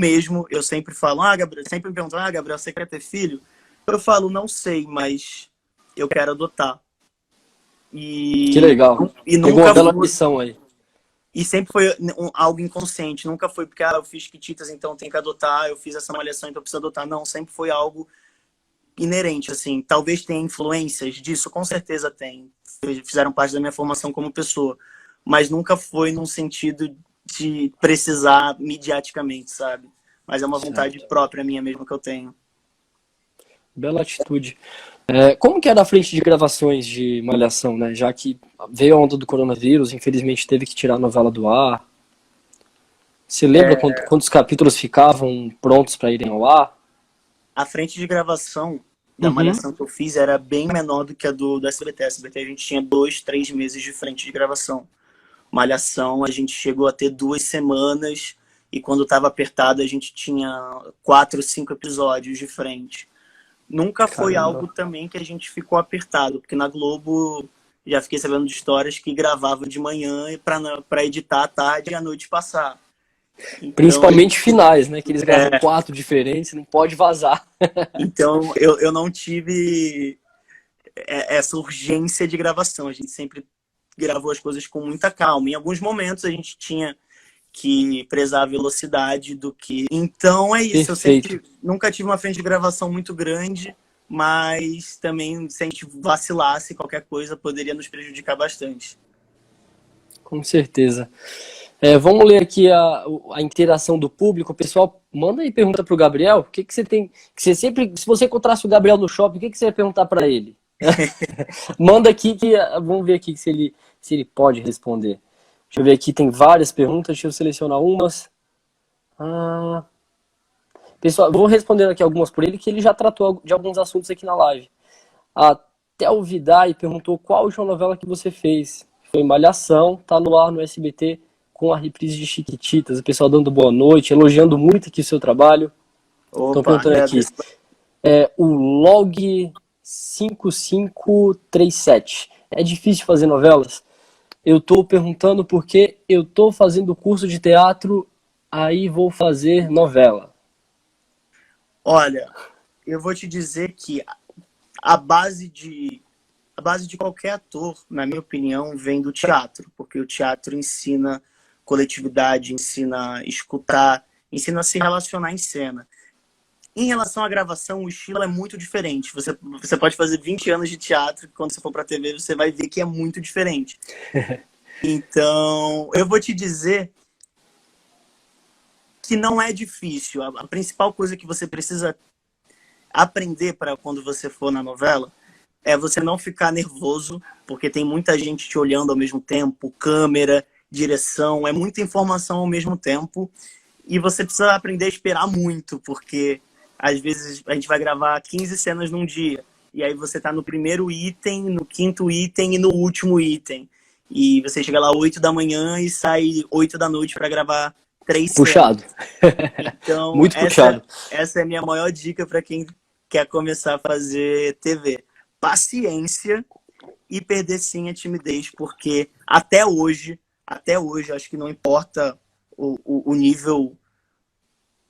[SPEAKER 2] sempre falo, Gabriel, sempre me perguntam, Gabriel, você quer ter filho? Eu falo, não sei, mas eu quero adotar.
[SPEAKER 1] Que legal.
[SPEAKER 2] E
[SPEAKER 1] pegou uma bela lição aí.
[SPEAKER 2] E sempre foi algo inconsciente, nunca foi porque eu fiz Chiquititas, então tenho que adotar, eu fiz essa Malhação, então preciso adotar. Não, sempre foi algo inerente, assim. Talvez tenha influências disso, com certeza tem. Fizeram parte da minha formação como pessoa. Mas nunca foi num sentido de precisar midiaticamente, sabe? Mas é uma vontade própria minha mesmo que eu tenho.
[SPEAKER 1] Bela atitude. Como que era a frente de gravações de Malhação, né? Já que veio a onda do coronavírus, infelizmente teve que tirar a novela do ar. Você lembra quantos capítulos ficavam prontos para irem ao ar?
[SPEAKER 2] A frente de gravação da Malhação que eu fiz era bem menor do que a do SBT. A SBT a gente tinha 2, 3 meses de frente de gravação. Malhação a gente chegou a ter 2 semanas e quando estava apertado a gente tinha 4, 5 episódios de frente. Nunca foi algo também que a gente ficou apertado, porque na Globo já fiquei sabendo de histórias que gravava de manhã para editar à tarde e à noite passar.
[SPEAKER 1] Então, principalmente finais, né? Que eles gravam 4 diferentes, não pode vazar.
[SPEAKER 2] Então eu não tive essa urgência de gravação. A gente sempre gravou as coisas com muita calma. Em alguns momentos a gente tinha que prezar a velocidade do que... Então é isso.
[SPEAKER 1] Perfeito.
[SPEAKER 2] Eu nunca tive uma frente de gravação muito grande, mas também se a gente vacilasse, qualquer coisa poderia nos prejudicar bastante.
[SPEAKER 1] Com certeza. Vamos ler aqui a interação do público. O pessoal, manda aí pergunta para o Gabriel. O que você tem... se você encontrasse o Gabriel no shopping, o que você ia perguntar para ele? Manda aqui que vamos ver aqui se ele pode responder. Deixa eu ver aqui, tem várias perguntas, deixa eu selecionar umas. Pessoal, vou responder aqui algumas por ele, que ele já tratou de alguns assuntos aqui na live. A Theo Vidai perguntou qual novela que você fez. Foi Malhação, tá no ar no SBT com a reprise de Chiquititas. O pessoal dando boa noite, elogiando muito aqui o seu trabalho. Estão perguntando aqui. O Log 5537. É difícil fazer novelas? Eu tô perguntando porque eu tô fazendo curso de teatro, aí vou fazer novela.
[SPEAKER 2] Olha, eu vou te dizer que a base de qualquer ator, na minha opinião, vem do teatro, porque o teatro ensina coletividade, ensina a escutar, ensina a se relacionar em cena. Em relação à gravação, o estilo é muito diferente. Você pode fazer 20 anos de teatro, e quando você for para a TV, você vai ver que é muito diferente. Então, eu vou te dizer que não é difícil. A principal coisa que você precisa aprender para quando você for na novela é você não ficar nervoso, porque tem muita gente te olhando ao mesmo tempo, câmera, direção, é muita informação ao mesmo tempo. E você precisa aprender a esperar muito, porque às vezes a gente vai gravar 15 cenas num dia. E aí você tá no primeiro item, no quinto item e no último item. E você chega lá 8 da manhã e sai 8 da noite para gravar 3 cenas.
[SPEAKER 1] Puxado.
[SPEAKER 2] Então,
[SPEAKER 1] Muito puxado.
[SPEAKER 2] essa é a minha maior dica para quem quer começar a fazer TV. Paciência e perder sim a timidez, porque até hoje, acho que não importa o nível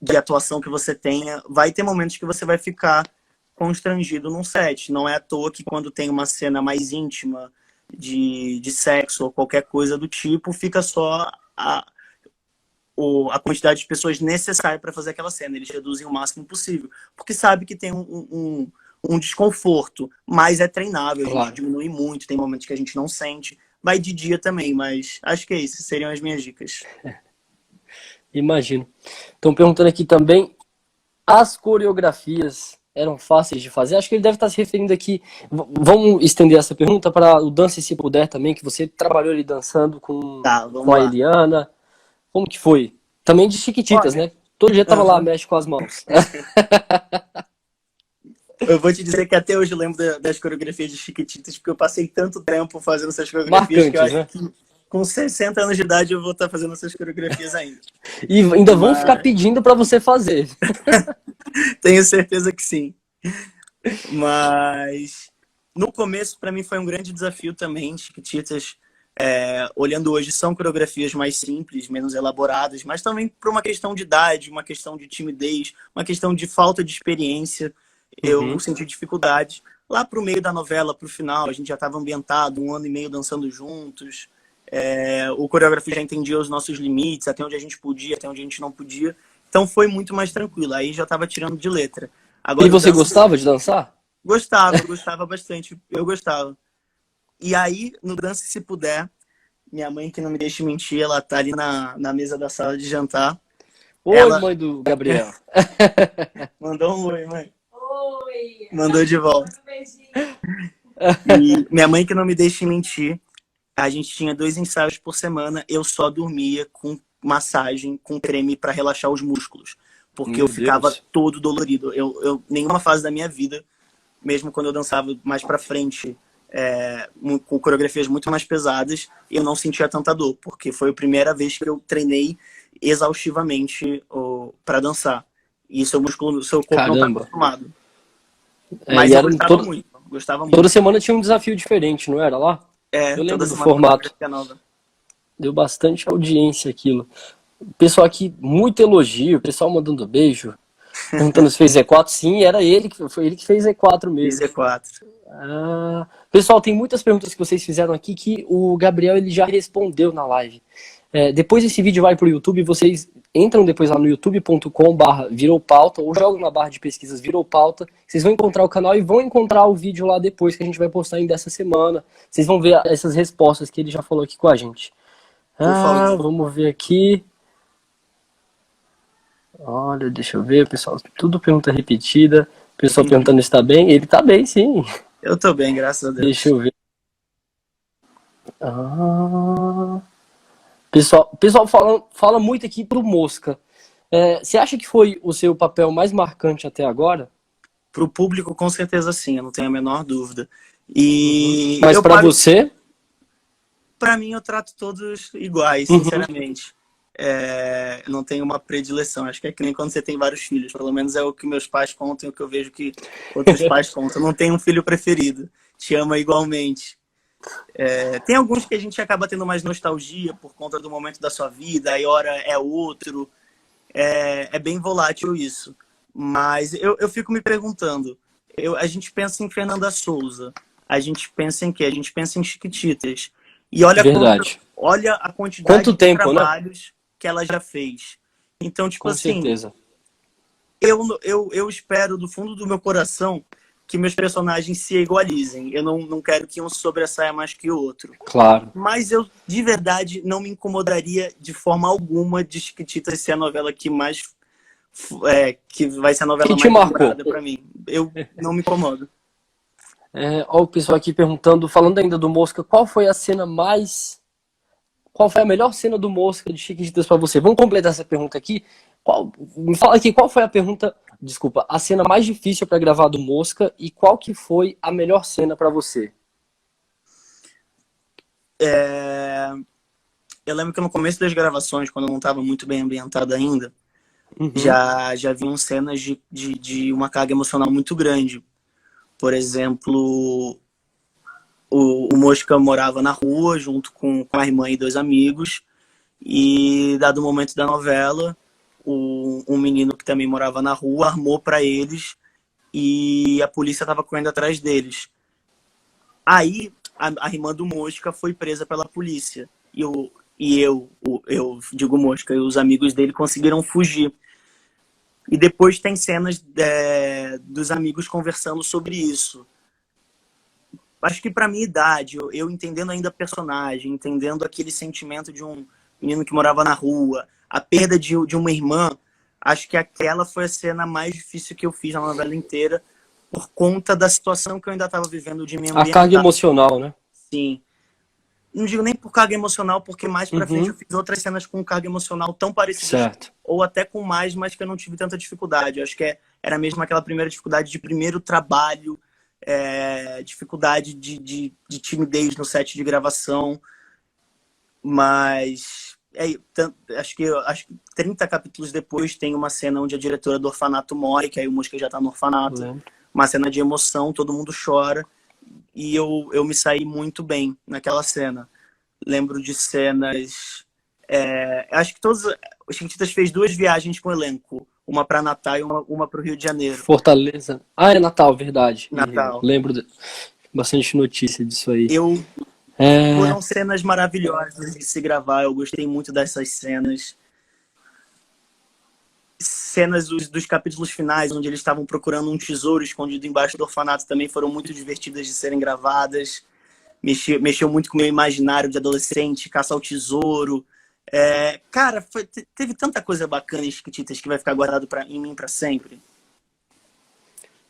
[SPEAKER 2] de atuação que você tenha, vai ter momentos que você vai ficar constrangido num set. Não é à toa que quando tem uma cena mais íntima de sexo ou qualquer coisa do tipo, fica só a quantidade de pessoas necessária para fazer aquela cena. Eles reduzem o máximo possível, porque sabe que tem um desconforto, mas é treinável,
[SPEAKER 1] Claro.
[SPEAKER 2] A gente diminui muito, tem momentos que a gente não sente. Vai de dia também, mas acho que é isso, seriam as minhas dicas.
[SPEAKER 1] Imagino. Estão perguntando aqui também, as coreografias eram fáceis de fazer? Acho que ele deve estar se referindo aqui. Vamos estender essa pergunta para o Dance Se Puder também, que você trabalhou ali dançando
[SPEAKER 2] Tá,
[SPEAKER 1] com a Eliana. Como que foi? Também de Chiquititas,
[SPEAKER 2] Olha,
[SPEAKER 1] né? Todo dia tava lá, mexe com as mãos.
[SPEAKER 2] Eu vou te dizer que até hoje eu lembro das coreografias de Chiquititas, porque eu passei tanto tempo fazendo essas coreografias que eu acho que com 60 anos de idade eu vou estar fazendo essas coreografias ainda.
[SPEAKER 1] E ainda vão ficar pedindo para você fazer.
[SPEAKER 2] Tenho certeza que sim. Mas no começo, para mim, foi um grande desafio também. Chiquititas, olhando hoje, são coreografias mais simples, menos elaboradas, mas também por uma questão de idade, uma questão de timidez, uma questão de falta de experiência. Eu senti dificuldade. Lá pro meio da novela, pro final, a gente já estava ambientado, 1 ano e meio dançando juntos. O coreógrafo já entendia os nossos limites, até onde a gente podia, até onde a gente não podia. Então foi muito mais tranquilo. Aí já estava tirando de letra. Agora,
[SPEAKER 1] e você gostava de dançar?
[SPEAKER 2] Gostava bastante. Eu gostava. E aí, no Dance Se Puder, minha mãe, que não me deixa mentir, ela tá ali na mesa da sala de jantar.
[SPEAKER 1] Oi, mãe do Gabriel.
[SPEAKER 2] Mandou um oi, mãe.
[SPEAKER 3] Oi.
[SPEAKER 2] Mandou de volta. E minha mãe, que não me deixa mentir, a gente tinha 2 ensaios por semana, eu só dormia com massagem, com creme para relaxar os músculos. Porque eu ficava todo dolorido. Nenhuma fase da minha vida, mesmo quando eu dançava mais pra frente, com coreografias muito mais pesadas, eu não sentia tanta dor, porque foi a primeira vez que eu treinei exaustivamente para dançar. E seu corpo não está acostumado. Mas eu gostava muito.
[SPEAKER 1] Toda semana tinha um desafio diferente, não era lá? Eu lembro do formato. Deu bastante audiência aquilo. O pessoal aqui, muito elogio, o pessoal mandando beijo, perguntando se fez E4. Sim, foi ele que fez E4 mesmo.
[SPEAKER 2] Fez E4.
[SPEAKER 1] Pessoal, tem muitas perguntas que vocês fizeram aqui que o Gabriel ele já respondeu na live. Depois esse vídeo vai para o YouTube, vocês entram depois lá no youtube.com/viroupauta ou jogam na barra de pesquisas Virou Pauta, vocês vão encontrar o canal e vão encontrar o vídeo lá depois que a gente vai postar ainda essa semana. Vocês vão ver essas respostas que ele já falou aqui com a gente. Vamos ver aqui. Olha, deixa eu ver, pessoal, tudo pergunta repetida. O pessoal perguntando se tá bem. Ele tá bem, sim.
[SPEAKER 2] Eu tô bem, graças a Deus.
[SPEAKER 1] Deixa eu ver. Pessoal fala muito aqui pro Mosca. Você acha que foi o seu papel mais marcante até agora?
[SPEAKER 2] Pro público, com certeza sim, eu não tenho a menor dúvida.
[SPEAKER 1] Mas pra você?
[SPEAKER 2] Pra mim, eu trato todos iguais, sinceramente. Eu não tenho uma predileção. Acho que é que nem quando você tem vários filhos. Pelo menos é o que meus pais contam e o que eu vejo que outros pais contam. Não tenho um filho preferido. Te ama igualmente. Tem alguns que a gente acaba tendo mais nostalgia por conta do momento da sua vida, aí hora é outro. É bem volátil isso. Mas eu fico me perguntando. A gente pensa em Fernanda Souza. A gente pensa em quê? A gente pensa em Chiquititas. E olha a quantidade de trabalhos que ela já fez. Então, tipo assim,
[SPEAKER 1] certeza.
[SPEAKER 2] Eu espero do fundo do meu coração que meus personagens se igualizem. Eu não quero que um sobressaia mais que o outro.
[SPEAKER 1] Claro.
[SPEAKER 2] Mas eu, de verdade, não me incomodaria de forma alguma de Chiquititas ser a novela que mais... que vai ser a novela mais lembrada pra mim. Eu não me incomodo.
[SPEAKER 1] Olha o pessoal aqui perguntando, falando ainda do Mosca, qual foi a cena mais qual foi a melhor cena do Mosca de Chiquititas pra você? Vamos completar essa pergunta aqui. Me fala aqui, qual foi a pergunta, desculpa, a cena mais difícil pra gravar do Mosca e qual que foi a melhor cena pra você?
[SPEAKER 2] Eu lembro que no começo das gravações, quando eu não estava muito bem ambientado ainda,
[SPEAKER 1] Uhum.
[SPEAKER 2] já vinham cenas de uma carga emocional muito grande. Por exemplo, o Mosca morava na rua junto com a irmã e 2 amigos, e dado o momento da novela, um menino que também morava na rua armou para eles e a polícia estava correndo atrás deles. Aí a irmã do Mosca foi presa pela polícia e eu digo Mosca, e os amigos dele conseguiram fugir. E depois tem cenas dos amigos conversando sobre isso. Acho que para minha idade, eu entendendo ainda a personagem, entendendo aquele sentimento de um menino que morava na rua, a perda de uma irmã, acho que aquela foi a cena mais difícil que eu fiz na novela inteira, por conta da situação que eu ainda estava vivendo de me
[SPEAKER 1] A carga
[SPEAKER 2] ambientar.
[SPEAKER 1] emocional, né?
[SPEAKER 2] Sim. Não digo nem por carga emocional, porque mais pra frente eu fiz outras cenas com carga emocional tão parecidas,
[SPEAKER 1] Certo.
[SPEAKER 2] ou até com mais, mas que eu não tive tanta dificuldade. Eu acho que era mesmo aquela primeira dificuldade de primeiro trabalho, dificuldade de timidez no set de gravação, mas acho que 30 capítulos depois tem uma cena onde a diretora do orfanato morre, que aí o Mosca já tá no orfanato, uma cena de emoção, todo mundo chora, e eu me saí muito bem naquela cena. Lembro de cenas... acho que todos os Chiquititas fez 2 viagens com o elenco. Uma para Natal e uma para o Rio de Janeiro.
[SPEAKER 1] Fortaleza. Ah, é Natal, verdade.
[SPEAKER 2] Natal.
[SPEAKER 1] Lembro bastante notícia disso aí.
[SPEAKER 2] Foram cenas maravilhosas de se gravar. Eu gostei muito dessas cenas. Cenas dos capítulos finais, onde eles estavam procurando um tesouro escondido embaixo do orfanato, também foram muito divertidas de serem gravadas. Mexeu muito com o meu imaginário de adolescente, caça ao tesouro. Cara, teve tanta coisa bacana em Chiquititas que vai ficar guardado em mim para sempre.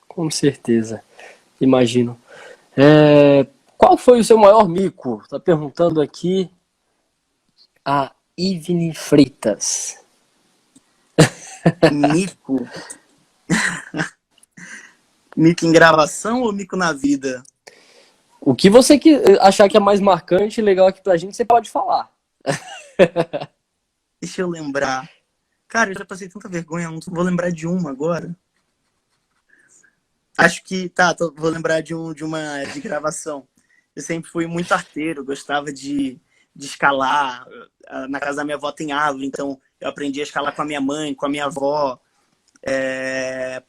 [SPEAKER 1] Com certeza, imagino. Qual foi o seu maior mico? Tá perguntando aqui a Ivne Freitas.
[SPEAKER 2] Mico? Mico em gravação ou mico na vida?
[SPEAKER 1] O que você achar que é mais marcante e legal aqui pra gente, você pode falar.
[SPEAKER 2] Deixa eu lembrar. Cara, eu já passei tanta vergonha, não vou lembrar de uma agora. Acho que, vou lembrar de gravação. Eu sempre fui muito arteiro, gostava de escalar. Na casa da minha avó tem árvore, então eu aprendi a escalar com a minha mãe, com a minha avó,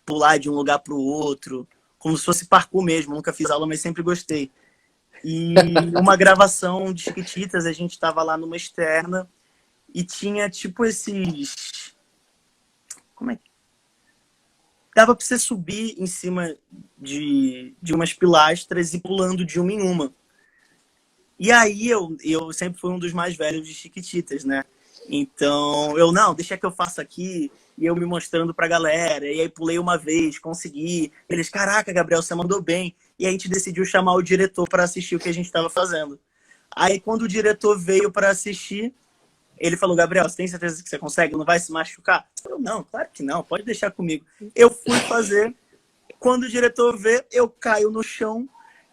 [SPEAKER 2] pular de um lugar para o outro, como se fosse parkour mesmo. Nunca fiz aula, mas sempre gostei. E uma gravação de Chiquititas, a gente estava lá numa externa e tinha tipo esses... Como é que... Dava para você subir em cima de umas pilastras e pulando de uma em uma. E aí eu sempre fui um dos mais velhos de Chiquititas, né? Então, deixa que eu faço aqui, e eu me mostrando pra galera, e aí pulei uma vez, consegui. Eles, caraca, Gabriel, você mandou bem. E a gente decidiu chamar o diretor para assistir o que a gente estava fazendo. Aí, quando o diretor veio para assistir, ele falou, Gabriel, você tem certeza que você consegue? Não vai se machucar? Eu, não, claro que não, pode deixar comigo. Eu fui fazer, quando o diretor vê, eu caio no chão,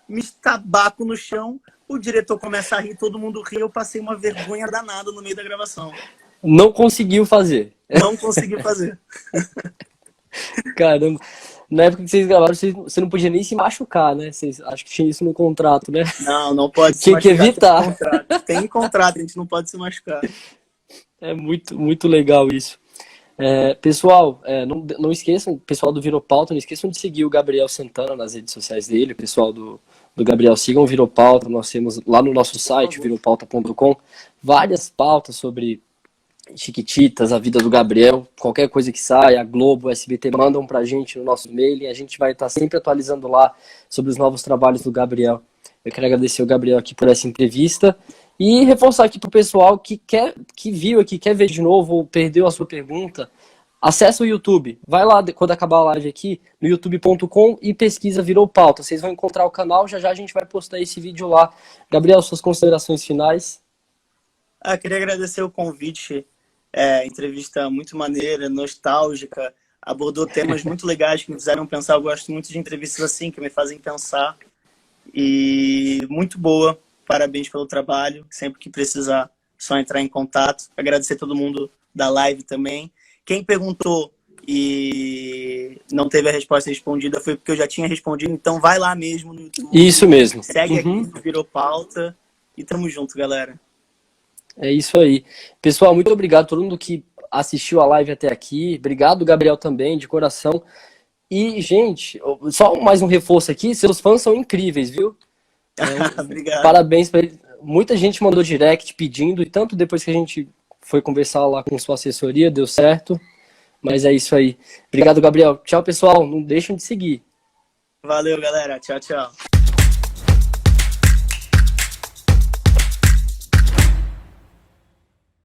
[SPEAKER 2] me estabaco no chão, o diretor começa a rir, todo mundo ri, eu passei uma vergonha danada no meio da gravação.
[SPEAKER 1] Não conseguiu fazer.
[SPEAKER 2] Não consegui fazer.
[SPEAKER 1] Caramba. Na época que vocês gravaram, você não podia nem se machucar, né? Acho que tinha isso no contrato, né?
[SPEAKER 2] Não pode se
[SPEAKER 1] machucar. Tinha que evitar.
[SPEAKER 2] Tem contrato, a gente não pode se machucar.
[SPEAKER 1] É muito, muito legal isso. Pessoal, não esqueçam, pessoal do Viropauta, não esqueçam de seguir o Gabriel Santana nas redes sociais dele, o pessoal do Gabriel, sigam o Viropauta, nós temos lá no nosso site, viropauta.com, várias pautas sobre Chiquititas, a vida do Gabriel, qualquer coisa que saia, a Globo, o SBT mandam pra gente no nosso e-mail e a gente vai estar sempre atualizando lá sobre os novos trabalhos do Gabriel. Eu quero agradecer o Gabriel aqui por essa entrevista e reforçar aqui pro pessoal que viu aqui, quer ver de novo ou perdeu a sua pergunta, acessa o YouTube, vai lá quando acabar a live aqui no youtube.com e pesquisa Virou Pauta, vocês vão encontrar o canal, já a gente vai postar esse vídeo lá. Gabriel, suas considerações finais?
[SPEAKER 2] Queria agradecer o convite. Entrevista muito maneira, nostálgica. Abordou temas muito legais que me fizeram pensar. Eu gosto muito de entrevistas assim, que me fazem pensar. E muito boa. Parabéns pelo trabalho. Sempre que precisar, só entrar em contato. Agradecer a todo mundo da live também. Quem perguntou e não teve a resposta respondida foi porque eu já tinha respondido. Então vai lá mesmo no YouTube.
[SPEAKER 1] Isso mesmo.
[SPEAKER 2] Segue aqui, virou pauta. E tamo junto, galera.
[SPEAKER 1] É isso aí. Pessoal, muito obrigado a todo mundo que assistiu a live até aqui. Obrigado, Gabriel, também, de coração. E, gente, só mais um reforço aqui. Seus fãs são incríveis, viu?
[SPEAKER 2] Obrigado.
[SPEAKER 1] Parabéns para eles. Muita gente mandou direct pedindo, e tanto depois que a gente foi conversar lá com sua assessoria, deu certo. Mas é isso aí. Obrigado, Gabriel. Tchau, pessoal. Não deixem de seguir.
[SPEAKER 2] Valeu, galera. Tchau, tchau.